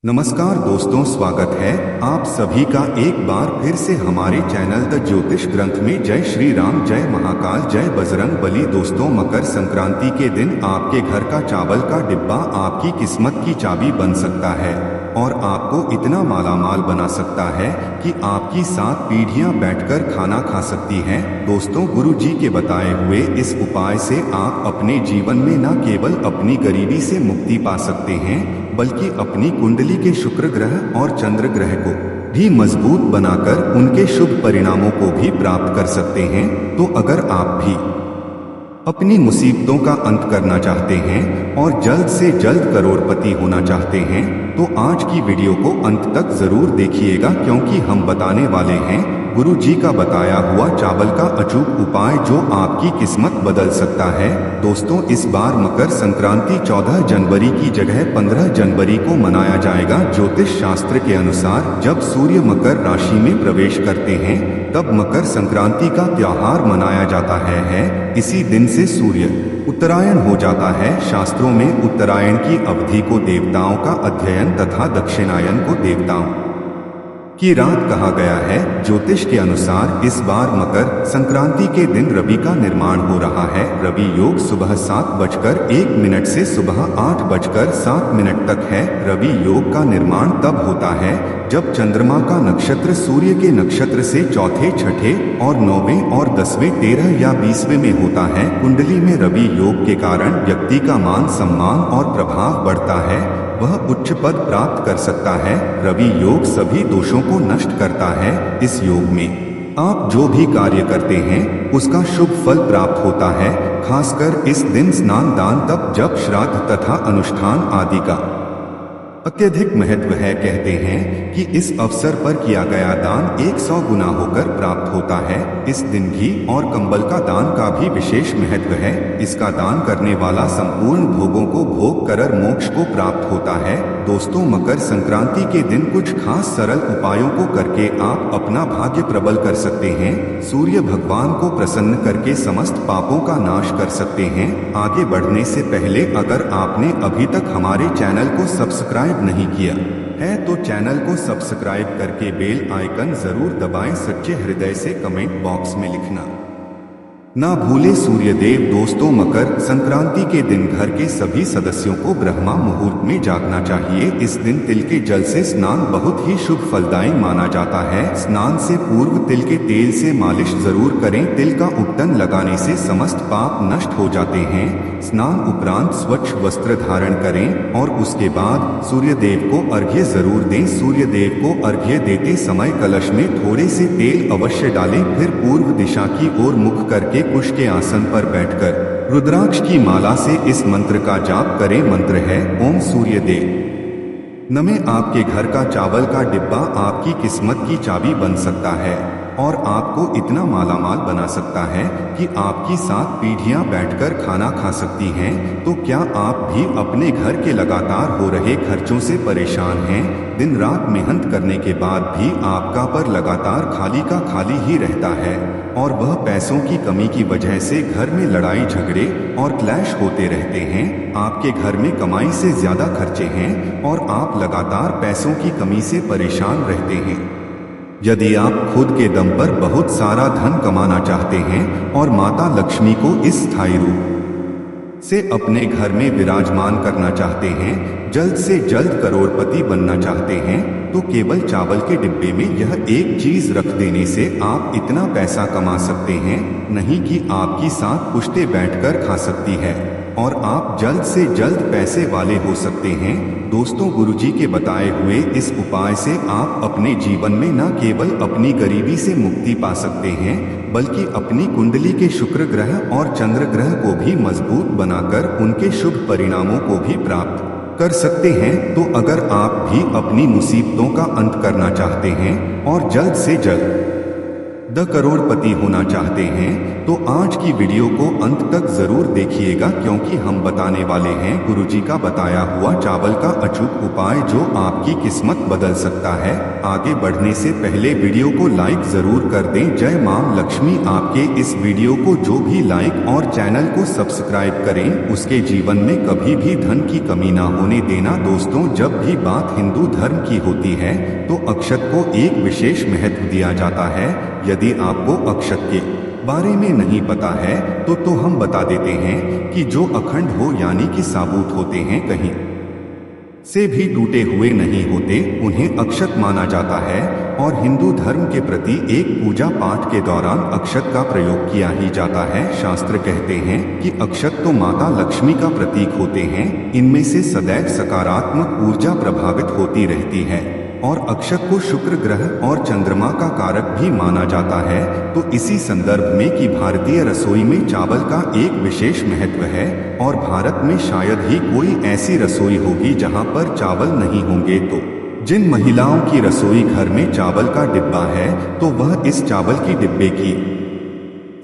नमस्कार दोस्तों, स्वागत है आप सभी का एक बार फिर से हमारे चैनल द ज्योतिष ग्रंथ में। जय श्री राम, जय महाकाल, जय बजरंग बली। दोस्तों, मकर संक्रांति के दिन आपके घर का चावल का डिब्बा आपकी किस्मत की चाबी बन सकता है और आपको इतना मालामाल बना सकता है कि आपकी 7 पीढ़ियां बैठकर खाना खा सकती हैं। दोस्तों, गुरु जी के बताए हुए इस उपाय से आप अपने जीवन में न केवल अपनी गरीबी से मुक्ति पा सकते हैं बल्कि अपनी कुंडली के शुक्र ग्रह और चंद्र ग्रह को भी मजबूत बनाकर उनके शुभ परिणामों को भी प्राप्त कर सकते हैं। तो अगर आप भी अपनी मुसीबतों का अंत करना चाहते हैं और जल्द से जल्द करोड़पति होना चाहते हैं तो आज की वीडियो को अंत तक जरूर देखिएगा, क्योंकि हम बताने वाले हैं गुरु जी का बताया हुआ चावल का अचूक उपाय जो आपकी किस्मत बदल सकता है। दोस्तों, इस बार मकर संक्रांति 14 जनवरी की जगह 15 जनवरी को मनाया जाएगा। ज्योतिष शास्त्र के अनुसार जब सूर्य मकर राशि में प्रवेश करते हैं तब मकर संक्रांति का त्योहार मनाया जाता है। इसी दिन से सूर्य उत्तरायण हो जाता है। शास्त्रों में उत्तरायण की अवधि को देवताओं का अध्ययन तथा दक्षिणायन को देवताओं की रात कहा गया है। ज्योतिष के अनुसार इस बार मकर संक्रांति के दिन रवि का निर्माण हो रहा है। रवि योग सुबह 7:01 से सुबह 8:07 तक है। रवि योग का निर्माण तब होता है जब चंद्रमा का नक्षत्र सूर्य के नक्षत्र से चौथे, छठे और 9वें और 10वें, 13 या 20वें में होता है। कुंडली में रवि योग के कारण व्यक्ति का मान सम्मान और प्रभाव बढ़ता है, वह उच्च पद प्राप्त कर सकता है। रवि योग सभी दोषों को नष्ट करता है। इस योग में आप जो भी कार्य करते हैं उसका शुभ फल प्राप्त होता है। खासकर इस दिन स्नान, दान, तप, जप, श्राद्ध तथा अनुष्ठान आदि का अत्यधिक महत्व है। कहते हैं कि इस अवसर पर किया गया दान 100 गुना होकर प्राप्त होता है। इस दिन घी और कंबल का दान का भी विशेष महत्व है। इसका दान करने वाला संपूर्ण भोगों को भोग कर मोक्ष को प्राप्त होता है। दोस्तों, मकर संक्रांति के दिन कुछ खास सरल उपायों को करके आप अपना भाग्य प्रबल कर सकते हैं। सूर्य भगवान को प्रसन्न करके समस्त पापों का नाश कर सकते हैं। आगे बढ़ने से पहले अगर आपने अभी तक हमारे चैनल को सब्सक्राइब नहीं किया है तो चैनल को सब्सक्राइब करके बेल आइकन जरूर दबाएं। सच्चे हृदय से कमेंट बॉक्स में लिखना ना भूले सूर्यदेव। दोस्तों, मकर संक्रांति के दिन घर के सभी सदस्यों को ब्रह्मा मुहूर्त में जागना चाहिए। इस दिन तिल के जल से स्नान बहुत ही शुभ फलदायी माना जाता है। स्नान से पूर्व तिल के तेल से मालिश जरूर करें। तिल का उपटन लगाने से समस्त पाप नष्ट हो जाते हैं। स्नान उपरांत स्वच्छ वस्त्र धारण करें और उसके बाद सूर्यदेव को अर्घ्य जरूर दें। सूर्यदेव को अर्घ्य देते समय कलश में थोड़े से तेल अवश्य डालें। फिर पूर्व दिशा की ओर मुख करके कुश के आसन पर बैठकर रुद्राक्ष की माला से इस मंत्र का जाप करें। मंत्र है ओम सूर्यदेव नमः। आपके घर का चावल का डिब्बा आपकी किस्मत की चाबी बन सकता है और आपको इतना मालामाल बना सकता है कि आपकी 7 पीढ़ियां बैठकर खाना खा सकती हैं। तो क्या आप भी अपने घर के लगातार हो रहे खर्चों से परेशान हैं? दिन रात मेहनत करने के बाद भी आपका पर लगातार खाली का खाली ही रहता है और वह पैसों की कमी की वजह से घर में लड़ाई झगड़े और क्लैश होते रहते हैं। आपके घर में कमाई से ज्यादा खर्चे हैं और आप लगातार पैसों की कमी से परेशान रहते हैं। यदि आप खुद के दम पर बहुत सारा धन कमाना चाहते हैं और माता लक्ष्मी को इस स्थायी रूप से अपने घर में विराजमान करना चाहते हैं, जल्द से जल्द करोड़पति बनना चाहते हैं, तो केवल चावल के डिब्बे में यह एक चीज रख देने से आप इतना पैसा कमा सकते हैं, नहीं कि आपकी 7 पुश्तें बैठकर खा सकती है और आप जल्द से जल्द पैसे वाले हो सकते हैं। दोस्तों, गुरुजी के बताए हुए इस उपाय से आप अपने जीवन में न केवल अपनी गरीबी से मुक्ति पा सकते हैं बल्कि अपनी कुंडली के शुक्र ग्रह और चंद्र ग्रह को भी मजबूत बनाकर उनके शुभ परिणामों को भी प्राप्त कर सकते हैं। तो अगर आप भी अपनी मुसीबतों का अंत करना चाहते हैं और जल्द से जल्द करोड़पति होना चाहते हैं तो आज की वीडियो को अंत तक जरूर देखिएगा, क्योंकि हम बताने वाले हैं गुरुजी का बताया हुआ चावल का अचूक उपाय जो आपकी किस्मत बदल सकता है। आगे बढ़ने से पहले वीडियो को लाइक जरूर कर दें। जय मां लक्ष्मी आपके इस वीडियो को जो भी लाइक और चैनल को सब्सक्राइब करें उसके जीवन में कभी भी धन की कमी ना होने देना। दोस्तों, जब भी बात हिंदू धर्म की होती है तो अक्षत को एक विशेष महत्व दिया जाता है। यदि आपको अक्षत के बारे में नहीं पता है तो हम बता देते हैं कि जो अखंड हो यानी कि साबुत होते हैं, कहीं से भी टूटे हुए नहीं होते, उन्हें अक्षत माना जाता है। और हिंदू धर्म के प्रति एक पूजा पाठ के दौरान अक्षत का प्रयोग किया ही जाता है। शास्त्र कहते हैं कि अक्षत तो माता लक्ष्मी का प्रतीक होते हैं। इनमें से सदैव सकारात्मक ऊर्जा प्रभावित होती रहती है और अक्षत को शुक्र ग्रह और चंद्रमा का कारक भी माना जाता है। तो इसी संदर्भ में कि भारतीय रसोई में चावल का एक विशेष महत्व है और भारत में शायद ही कोई ऐसी रसोई होगी जहां पर चावल नहीं होंगे। तो जिन महिलाओं की रसोई घर में चावल का डिब्बा है तो वह इस चावल की डिब्बे की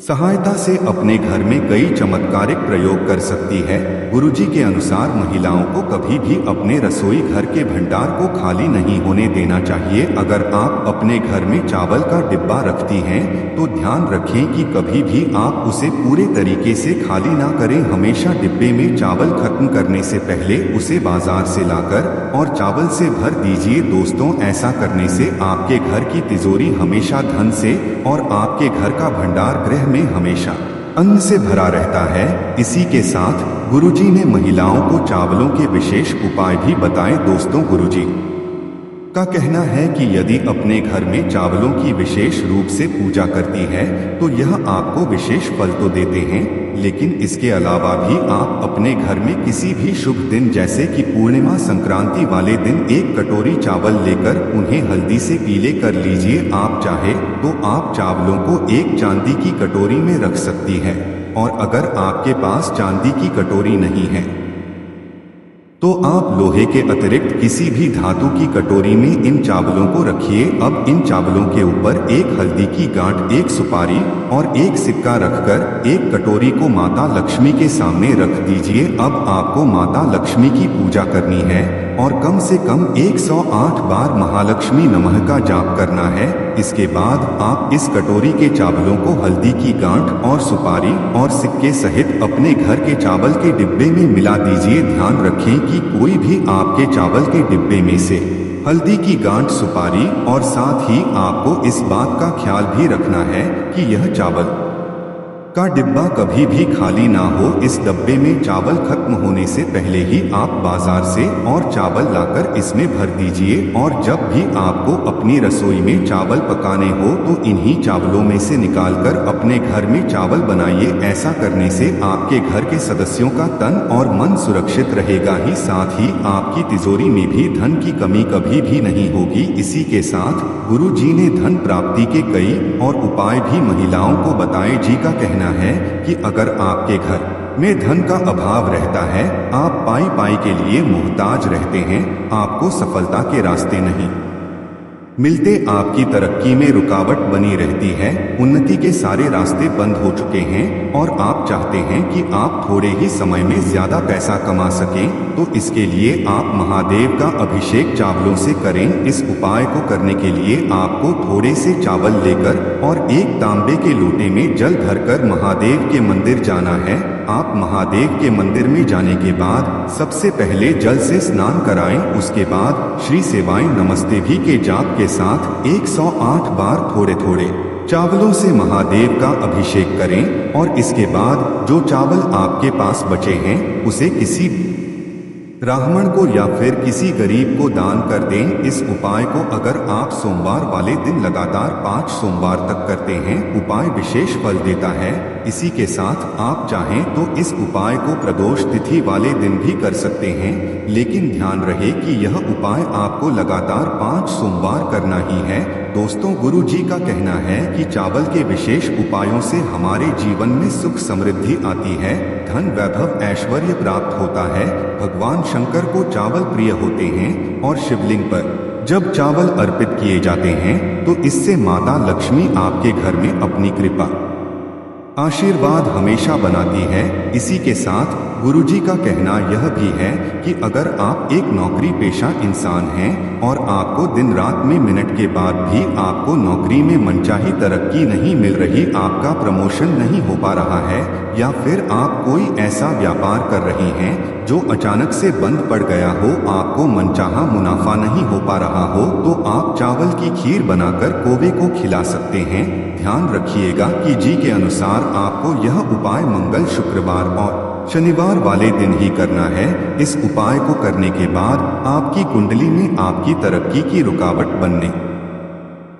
सहायता से अपने घर में कई चमत्कारिक प्रयोग कर सकती है। गुरुजी के अनुसार महिलाओं को कभी भी अपने रसोई घर के भंडार को खाली नहीं होने देना चाहिए। अगर आप अपने घर में चावल का डिब्बा रखती हैं तो ध्यान रखें कि कभी भी आप उसे पूरे तरीके से खाली ना करें। हमेशा डिब्बे में चावल खत्म करने से पहले उसे बाजार से लाकर और चावल से भर दीजिए। दोस्तों, ऐसा करने से आपके घर की तिजोरी हमेशा धन से और आपके घर का भंडार गृह में हमेशा अन्न से भरा रहता है। इसी के साथ गुरुजी ने महिलाओं को चावलों के विशेष उपाय भी बताए। दोस्तों, गुरुजी का कहना है कि यदि अपने घर में चावलों की विशेष रूप से पूजा करती है तो यह आपको विशेष फल तो देते हैं, लेकिन इसके अलावा भी आप अपने घर में किसी भी शुभ दिन जैसे कि पूर्णिमा संक्रांति वाले दिन एक कटोरी चावल लेकर उन्हें हल्दी से पीले कर लीजिए। आप चाहे तो आप चावलों को एक चांदी की कटोरी में रख सकती है, और अगर आपके पास चांदी की कटोरी नहीं है तो आप लोहे के अतिरिक्त किसी भी धातु की कटोरी में इन चावलों को रखिए। अब इन चावलों के ऊपर एक हल्दी की गांठ, एक सुपारी और एक सिक्का रखकर एक कटोरी को माता लक्ष्मी के सामने रख दीजिए। अब आपको माता लक्ष्मी की पूजा करनी है और कम से कम 108 बार महालक्ष्मी नमः का जाप करना है। इसके बाद आप इस कटोरी के चावलों को हल्दी की गांठ और सुपारी और सिक्के सहित अपने घर के चावल के डिब्बे में मिला दीजिए। ध्यान रखें कि कोई भी आपके चावल के डिब्बे में से हल्दी की गांठ, सुपारी और साथ ही आपको इस बात का ख्याल भी रखना है कि यह चावल का डिब्बा कभी भी खाली ना हो। इस डब्बे में चावल खत्म होने से पहले ही आप बाजार से और चावल लाकर इसमें भर दीजिए। और जब भी आपको अपनी रसोई में चावल पकाने हो तो इन्हीं चावलों में से निकालकर अपने घर में चावल बनाइए। ऐसा करने से आपके घर के सदस्यों का तन और मन सुरक्षित रहेगा ही साथ ही आपकी तिजोरी में भी धन की कमी कभी भी नहीं होगी। इसी के साथ गुरु जी ने धन प्राप्ति के कई और उपाय भी महिलाओं को बताए। जी का कहना है कि अगर आपके घर में धन का अभाव रहता है, आप पाई के लिए मोहताज रहते हैं, आपको सफलता के रास्ते नहीं मिलते, आपकी तरक्की में रुकावट बनी रहती है, उन्नति के सारे रास्ते बंद हो चुके हैं और आप चाहते हैं कि आप थोड़े ही समय में ज्यादा पैसा कमा सकें, तो इसके लिए आप महादेव का अभिषेक चावलों से करें। इस उपाय को करने के लिए आपको थोड़े से चावल लेकर और एक तांबे के लोटे में जल भरकर महादेव के मंदिर जाना है। आप महादेव के मंदिर में जाने के बाद सबसे पहले जल से स्नान कराएं। उसके बाद श्री सेवाएं नमस्ते भी के जाप के साथ 108 बार थोड़े थोड़े चावलों से महादेव का अभिषेक करें और इसके बाद जो चावल आपके पास बचे हैं उसे किसी ब्राह्मण को या फिर किसी गरीब को दान कर दें। इस उपाय को अगर आप सोमवार वाले दिन लगातार 5 सोमवार तक करते हैं, उपाय विशेष फल देता है। इसी के साथ आप चाहें तो इस उपाय को प्रदोष तिथि वाले दिन भी कर सकते हैं, लेकिन ध्यान रहे कि यह उपाय आपको लगातार 5 सोमवार करना ही है। दोस्तों, गुरु जी का कहना है कि चावल के विशेष उपायों से हमारे जीवन में सुख समृद्धि आती है, धन वैभव ऐश्वर्य प्राप्त होता है। भगवान शंकर को चावल प्रिय होते हैं और शिवलिंग पर जब चावल अर्पित किए जाते हैं तो इससे माता लक्ष्मी आपके घर में अपनी कृपा आशीर्वाद हमेशा बनाती है। इसी के साथ गुरुजी का कहना यह भी है कि अगर आप एक नौकरी पेशा इंसान हैं और आपको दिन रात में मिनट के बाद भी आपको नौकरी में मनचाही तरक्की नहीं मिल रही, आपका प्रमोशन नहीं हो पा रहा है, या फिर आप कोई ऐसा व्यापार कर रही हैं जो अचानक से बंद पड़ गया हो, आपको मनचाहा मुनाफा नहीं हो पा रहा हो, तो आप चावल की खीर बनाकर कौवे को खिला सकते हैं। ध्यान रखिएगा कि जी के अनुसार आपको यह उपाय मंगल, शुक्रवार और शनिवार वाले दिन ही करना है। इस उपाय को करने के बाद आपकी कुंडली में आपकी तरक्की की रुकावट बनने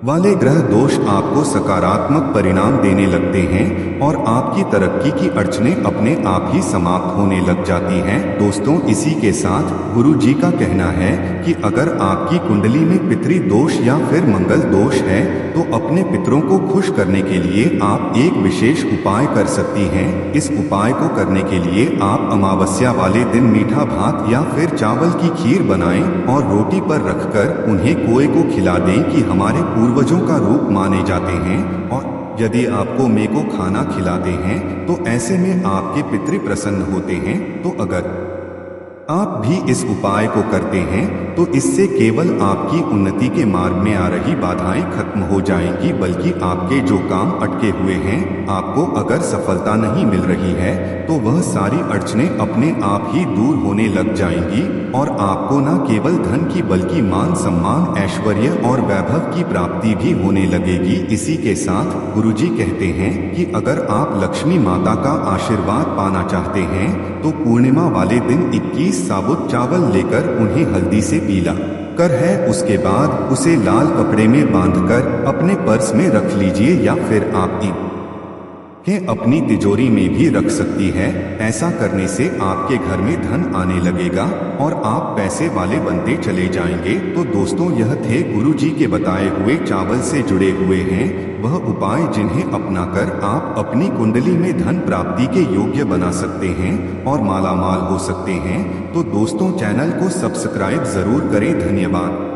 वाले ग्रह दोष आपको सकारात्मक परिणाम देने लगते हैं और आपकी तरक्की की अड़चनें अपने आप ही समाप्त होने लग जाती हैं। दोस्तों, इसी के साथ गुरु जी का कहना है कि अगर आपकी कुंडली में पितृ दोष या फिर मंगल दोष है तो अपने पितरों को खुश करने के लिए आप एक विशेष उपाय कर सकती हैं। इस उपाय को करने के लिए आप अमावस्या वाले दिन मीठा भात या फिर चावल की खीर बनाएं और रोटी पर रखकर उन्हें कौवे को खिला दें कि हमारे पूर्वजों का रूप माने जाते हैं, और यदि आपको मे को खाना खिलाते हैं तो ऐसे में आपके पितृ प्रसन्न होते हैं। तो अगर आप भी इस उपाय को करते हैं तो इससे केवल आपकी उन्नति के मार्ग में आ रही बाधाएं खत्म हो जाएंगी, बल्कि आपके जो काम अटके हुए हैं, आपको अगर सफलता नहीं मिल रही है तो वह सारी अड़चनें अपने आप ही दूर होने लग जाएंगी और आपको न केवल धन की बल्कि मान सम्मान, ऐश्वर्य और वैभव की प्राप्ति भी होने लगेगी। इसी के साथ गुरुजी कहते हैं कि अगर आप लक्ष्मी माता का आशीर्वाद पाना चाहते हैं तो पूर्णिमा वाले दिन 21 साबुत चावल लेकर उन्हें हल्दी से पीला कर है, उसके बाद उसे लाल कपड़े में बांधकर अपने पर्स में रख लीजिए या फिर आप अपनी तिजोरी में भी रख सकती है। ऐसा करने से आपके घर में धन आने लगेगा और आप पैसे वाले बनते चले जाएंगे। तो दोस्तों, यह थे गुरु जी के बताए हुए चावल से जुड़े हुए हैं वह उपाय जिन्हें अपनाकर आप अपनी कुंडली में धन प्राप्ति के योग्य बना सकते हैं और मालामाल हो सकते हैं। तो दोस्तों, चैनल को सब्सक्राइब जरूर करें। धन्यवाद।